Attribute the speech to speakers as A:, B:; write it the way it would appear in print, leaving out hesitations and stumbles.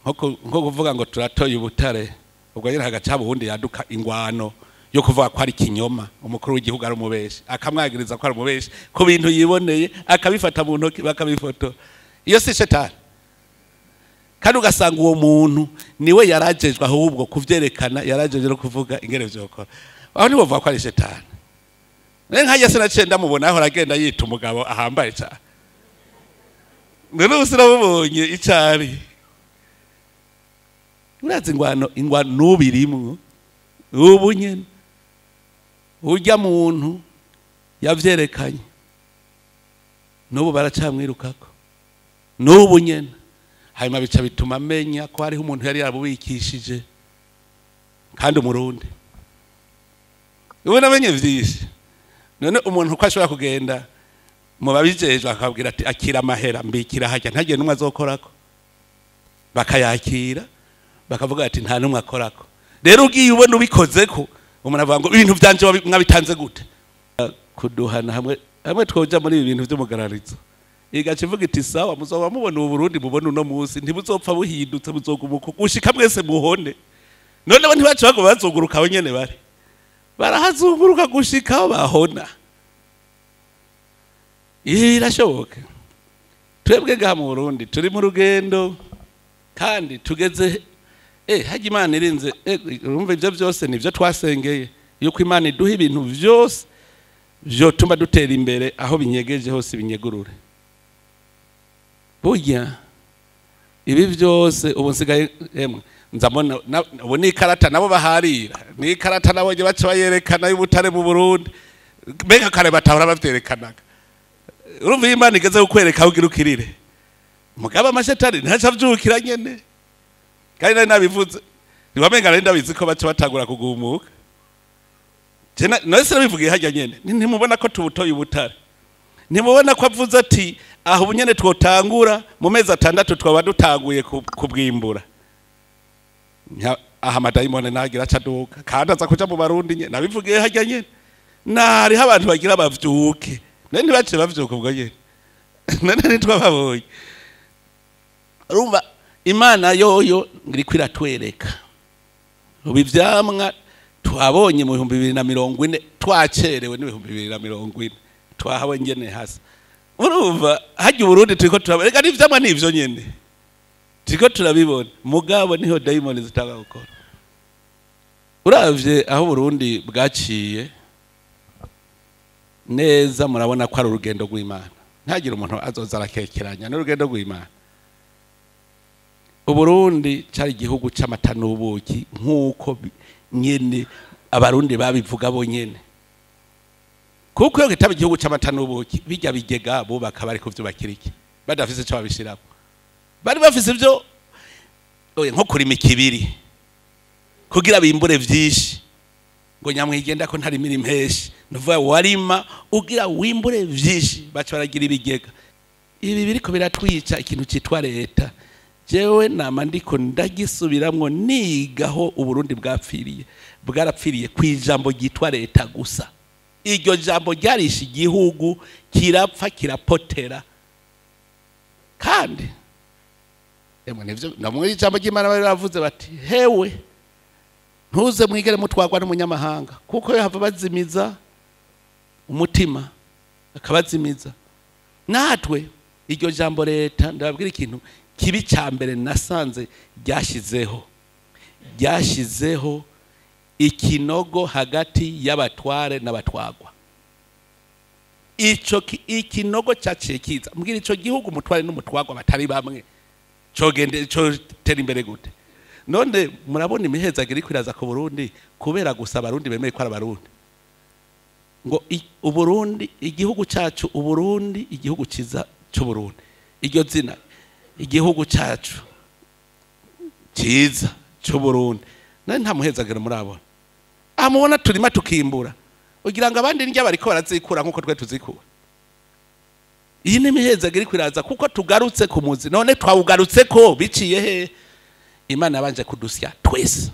A: nko kuvuga ngo turatoye ubutare ubwo yari hagaca Uburundi yaduka ingwano yo kuvuga ko ari kinyoma umukuru w'igihugu ari umubeshi akamwagiriza ko ari umubeshi ku bintu yiboneye akabifata mu ntoki bakabifoto iyo si shetani kandi ugasanga uwo muntu niwe yarajejwe ahubwo kuvyerekana yarajeje no kuvuga ingere vyokora aho ni bavuga ko ari shetani nka yese nacenda mubona aho ragenda yita umugabo ahambaye cyane none usirabubonye icari urazi ingwano nubirimwo ubu nyene urya muntu yavyerekanye nubu baracamwirukako nubu nyene hanyuma bica bituma amenya ko hariho umuntu yari yarabubikishije kandi umurundi ubu namenye vyinshi none umuntu uko ashobora kugenda mu babijejwe akabwira ati akira amahera mbikira hajya ntagiye numwe azokorako bakayakira bakavuga ati nta numwe akorako rero ugiye ubona ubikozeko umuntu avuga ngo ibintu byanje mwabitanze gute kuduhana hamwe twoja muri ibi bintu by'umugararizo igace ivuga iti sawa muzoba mubona Uburundi mubona uno munsi ntibuzopfa buhindutse buzogumuka gushika mwese muhone none bo ntibacu bago bazoguruka aho nyene bari barahazunguruka gushika aho bahona irashoboka twebwe ngaha mu Burundi turi mu rugendo kandi tugeze haje Imana irinze urumva ivyo byose nivyo twasengeye yuko Imana iduha ibintu byose vyotuma dutera imbere aho binyegeje hose binyegurure burya ibi byose ubu nsigaye nzamona ubu ni karata nabo baharira ni karata nabonye baca bayerekana y'ubutare mu Burundi mbega kare batahora bavyerekanaga urumva Imana igeze kukwereka aho ugira ukirire mugaba amashetani ntaca avyukira nyene kandi nari nabivuze ntiwamenga nari ndabizi ko baca batangura kugumuka none se nabivugiye hajya nyene ntimubona ko tubutoye ubutare ntimubona ko avuze ati aho ubunyene twotangura mu mezi 6 twaba dutanguye kubwimbura aha amadayimone nagira acaduka kandi aza kuja mu Barundi nyene nabivugiye hajya nyene nari abantu bagira bavyuke none ntibace bavyuka ubwo nyene none ntitwababonye urumva Imana yoyo ngiriko iratwereka ubu ivyamwa twabonye mu 2040 twacerewe ni 2040 twahawe ngene hasa urumva haje Uburundi turiko turabona reka ivyamwa nivyo nyene turiko turabibona mugabo niho daimoni zitanga gukora uravye aho Burundi bwaciye neza murabona ko ari urugendo rw'Imana ntagira umuntu azoza arakekeranya n'urugendo rw'Imana Uburundi cyari igihugu c'amata n'ubuki nkuko nyene Abarundi babivuga bo nyene kuko yo gitaba igihugu c'amata n'ubuki bijya bigega bo bakaba ari kuvyubakiriki badafise cyo babishiramo bari bafise ivyo nko kuri mikibiri kugira bimbure vyinshi ngo nyamwigenda ko ntari mirimo heshi nuvuga warima ugira wimbure vyinshi baca baragira ibigega ibi biriko biratwica ikintu citwa leta jewe nama ndiko ndagisubiramwo nigaho Uburundi bwarapfiriye kwijambo gitwa leta gusa iryo jambo ryarisha igihugu kirapfa kirapotera kandi nivyo namwe ijambo ry'Imana bari bavuze bati hewe ntuze mwigere mutwagwa n'umunyamahanga kuko yahava bazimiza umutima akabazimiza natwe iryo jambo leta ndababwira ikintu kibi cyambere nasanze ryashizeho ikinogo hagati y'abatware n'abatwagwa ikinogo cyaciye kiza mbwira ico gihugu umutware n'umutwagwa batari bamwe cogende cyo tera imbere gute none murabona imihezagire kwiraza ku Burundi kubera gusa Abarundi bemeye ko ari Abarundi ngo Uburundi igihugu cyacu Uburundi igihugu ciza cyo Burundi iryo zina igihugu cyacu ciza cyo Burundi none nta muhezagire murabona amubona turima tukimbura ugira ngo abandi ndya bariko barazikura nkuko twe tuzikura iyi ni imihezagire kwiraza kuko tugarutse ku muzi none twawugarutse ko biciye he Imana yabanje kudusya twese